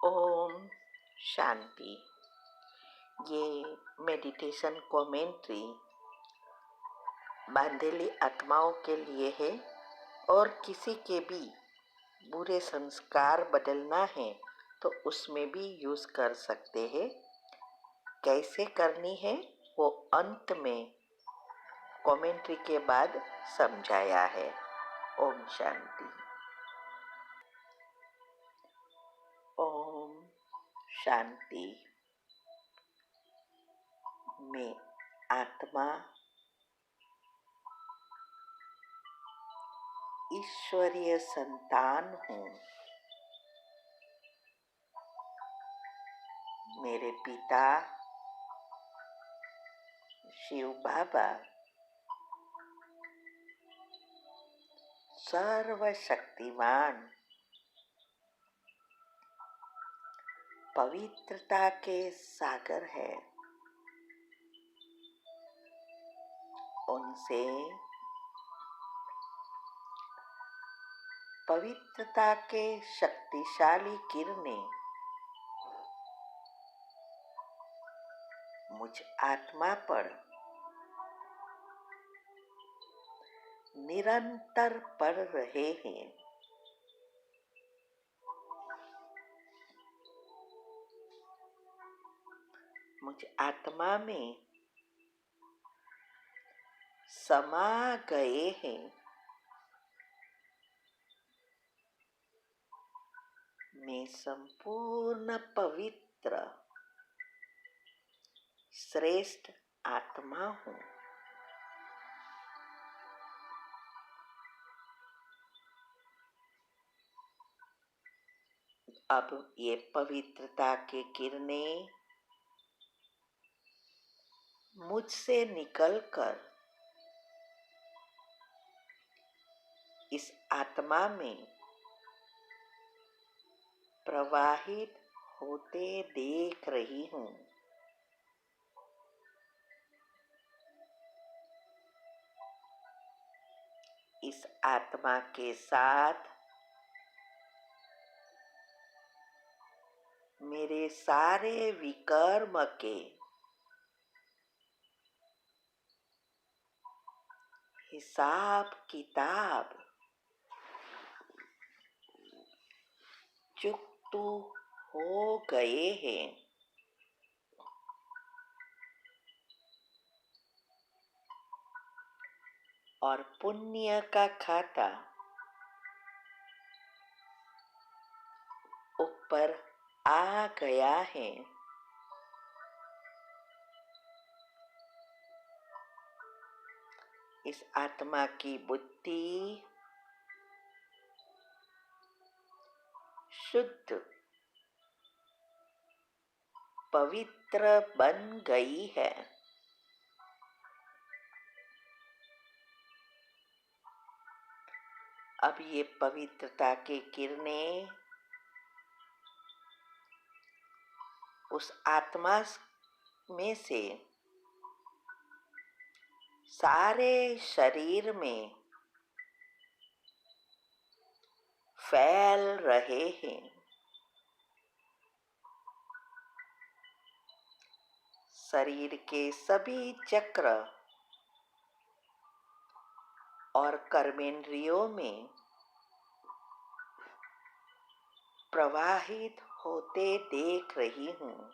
ओम शांति। ये meditation commentary बांधेली आत्माओं के लिए है और किसी के भी बुरे संस्कार बदलना है तो उसमें भी यूज कर सकते हैं। कैसे करनी है वो अंत में कमेंट्री के बाद समझाया है। ओम शांति। ओम शांति। मैं आत्मा ईश्वरीय संतान हूँ। मेरे पिता शिव बाबा सर्वशक्तिमान पवित्रता के सागर है। उनसे पवित्रता के शक्तिशाली किरणें मुझ आत्मा पर निरंतर पड़ रहे हैं। मुझ आत्मा में समा गए हैं। मैं संपूर्ण पवित्र श्रेष्ठ आत्मा हूँ। अब ये पवित्रता की किरणें मुझसे निकलकर इस आत्मा में प्रवाहित होते देख रही हूँ। इस आत्मा के साथ मेरे सारे विकर्म के हिसाब किताब चुकतू हो गए हैं। और पुण्य का खाता ऊपर आ गया है। इस आत्मा की बुद्धि शुद्ध पवित्र बन गई है। अब ये पवित्रता की किरणें उस आत्मा में से सारे शरीर में फैल रहे हैं। शरीर के सभी चक्र और कर्मेंद्रियों में प्रवाहित होते देख रही हूँ।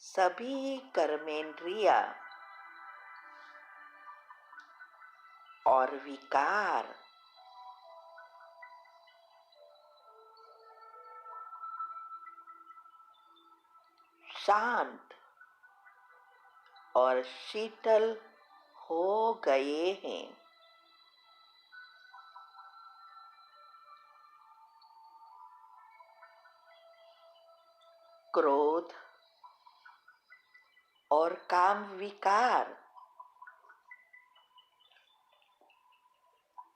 सभी कर्मेंद्रिया और विकार शांत और शीतल हो गए हैं। क्रोध और काम विकार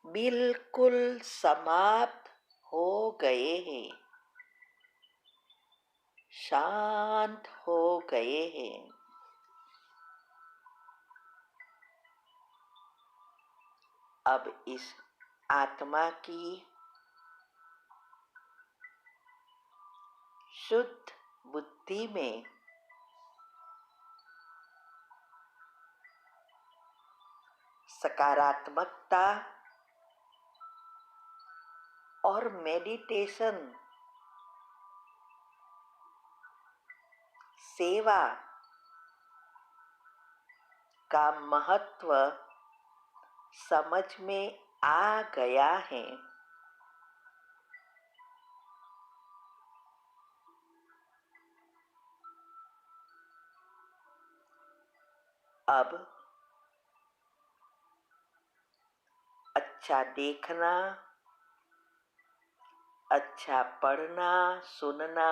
बिल्कुल समाप्त हो गए हैं, शांत हो गए हैं। अब इस आत्मा की शुद्ध बुद्धि में सकारात्मकता और मेडिटेशन, सेवा का महत्व समझ में आ गया है। अब अच्छा देखना, अच्छा पढ़ना, सुनना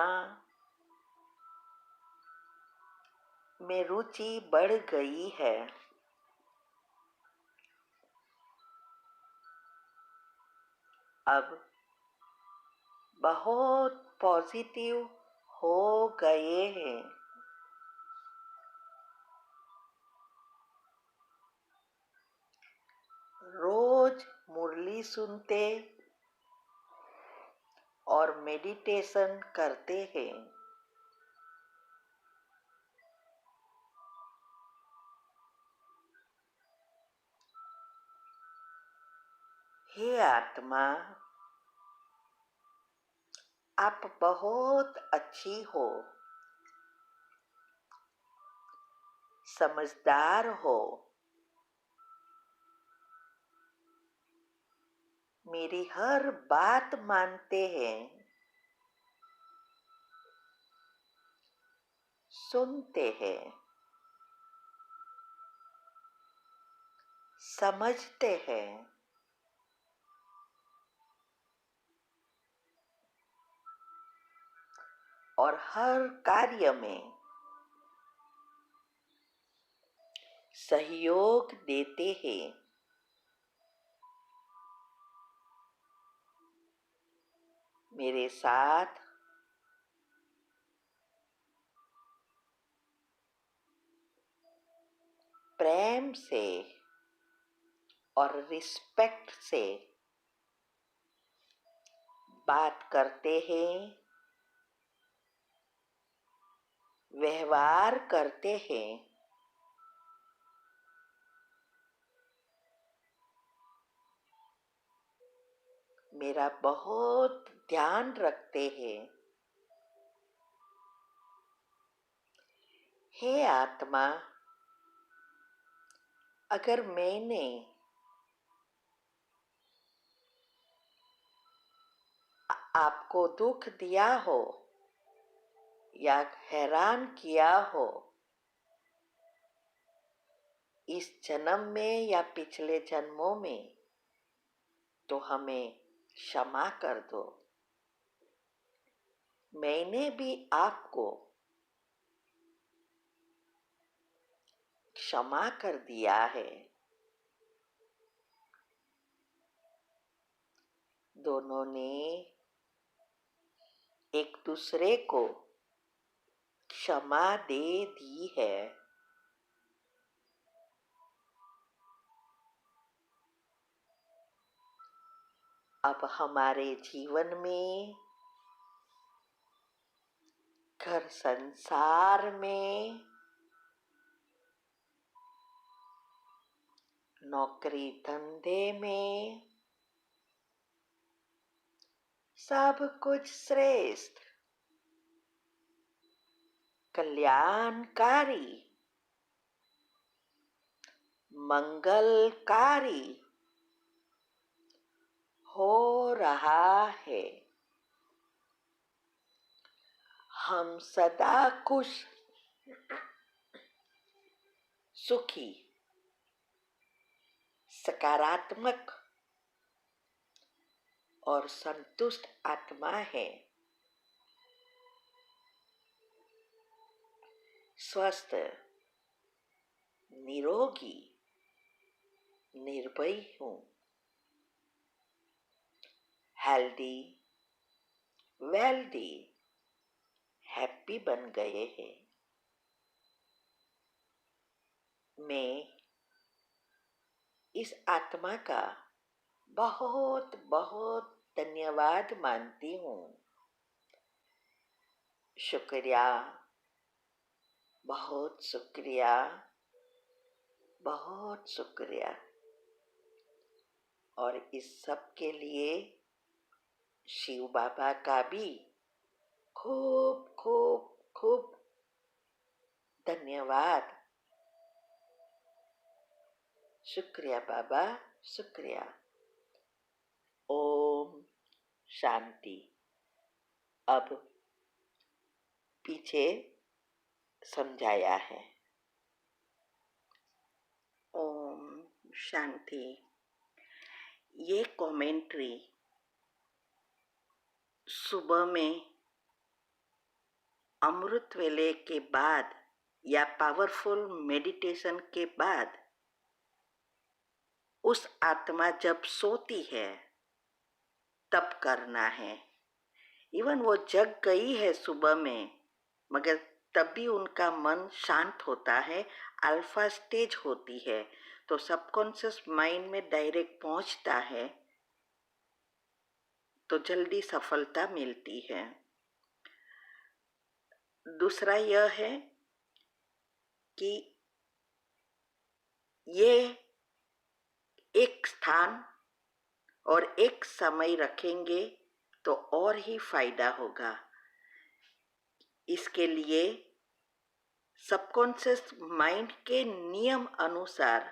में रुचि बढ़ गई है। अब बहुत पॉजिटिव हो गए हैं। रोज मुरली सुनते और मेडिटेशन करते हैं। हे आत्मा, आप बहुत अच्छी हो, समझदार हो, मेरी हर बात मानते हैं, सुनते हैं, समझते हैं, और हर कार्य में सहयोग देते हैं। मेरे साथ प्रेम से और रिस्पेक्ट से बात करते हैं, व्यवहार करते हैं। मेरा बहुत ध्यान रखते हैं। हे आत्मा, अगर मैंने आपको दुख दिया हो या हैरान किया हो, इस जन्म में या पिछले जन्मों में, तो हमें क्षमा कर दो। मैंने भी आपको क्षमा कर दिया है। दोनों ने एक दूसरे को क्षमा दे दी है। अब हमारे जीवन में, घर संसार में, नौकरी धंधे में सब कुछ श्रेष्ठ, कल्याणकारी, मंगलकारी हो रहा है। हम सदा खुश, सुखी, सकारात्मक और संतुष्ट आत्मा है। स्वस्थ, निरोगी, निर्भय हूँ। हेल्दी, वेल्दी, हैप्पी बन गए हैं। मैं इस आत्मा का बहुत बहुत धन्यवाद मानती हूँ। शुक्रिया, बहुत शुक्रिया, बहुत शुक्रिया। और इस सब के लिए शिव बाबा का भी खूब खूब खूब धन्यवाद। शुक्रिया बाबा, शुक्रिया। ओम शांति। अब पीछे समझाया है। ओम शांति। ये कमेंट्री सुबह में अमृत वेले के बाद या पावरफुल मेडिटेशन के बाद उस आत्मा जब सोती है तब करना है। इवन वो जग गई है सुबह में, मगर तब भी उनका मन शांत होता है, अल्फा स्टेज होती है, तो सबकॉन्शियस माइंड में डायरेक्ट पहुंचता है, तो जल्दी सफलता मिलती है। दूसरा यह है कि ये एक स्थान और एक समय रखेंगे तो और ही फायदा होगा। इसके लिए सबकॉन्शियस माइंड के नियम अनुसार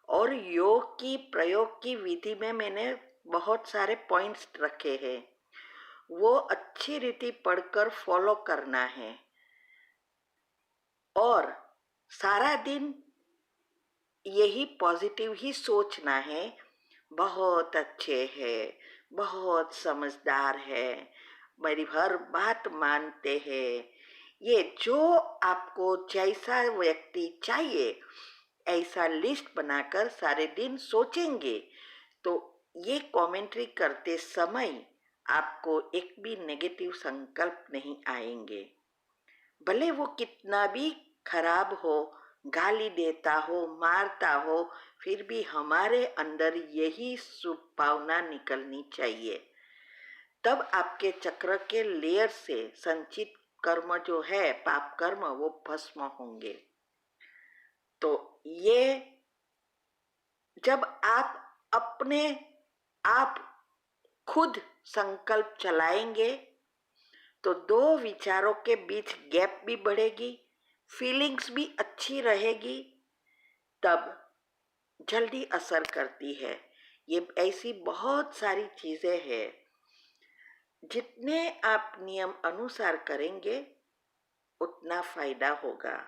और योग की प्रयोग की विधि में मैंने बहुत सारे पॉइंट्स रखे हैं, वो अच्छी रीति पढ़कर फॉलो करना है और सारा दिन यही पॉजिटिव ही सोचना है। बहुत अच्छे हैं, बहुत समझदार है, मेरी हर बात मानते हैं। ये जो आपको जैसा व्यक्ति चाहिए ऐसा लिस्ट बनाकर सारे दिन सोचेंगे तो ये कमेंट्री करते समय आपको एक भी नेगेटिव संकल्प नहीं आएंगे। भले वो कितना भी खराब हो, गाली देता हो, मारता हो, फिर भी हमारे अंदर यही शुभ भावना निकलनी चाहिए। तब आपके चक्र के लेयर से संचित कर्म जो है, पाप कर्म, वो भस्म होंगे। तो ये जब आप अपने आप खुद संकल्प चलाएंगे तो दो विचारों के बीच गैप भी बढ़ेगी, फीलिंग्स भी अच्छी रहेगी, तब जल्दी असर करती है। ये ऐसी बहुत सारी चीजें हैं, जितने आप नियम अनुसार करेंगे उतना फायदा होगा।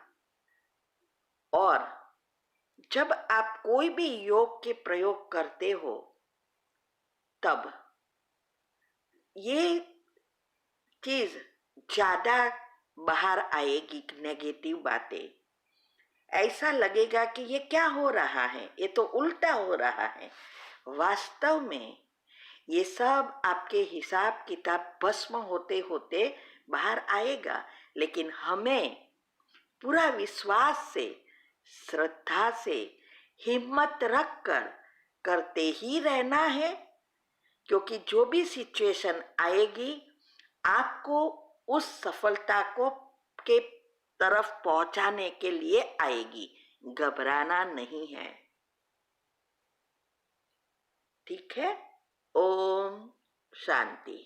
और जब आप कोई भी योग के प्रयोग करते हो तब ये चीज ज्यादा बाहर आएगी, नेगेटिव बातें। ऐसा लगेगा कि ये क्या हो रहा है, ये तो उल्टा हो रहा है। वास्तव में ये सब आपके हिसाब किताब भस्म होते होते बाहर आएगा, लेकिन हमें पूरा विश्वास से, श्रद्धा से, हिम्मत रखकर करते ही रहना है, क्योंकि जो भी सिचुएशन आएगी आपको उस सफलता को के तरफ पहुंचाने के लिए आएगी, घबराना नहीं है। ठीक है। ओम शांति।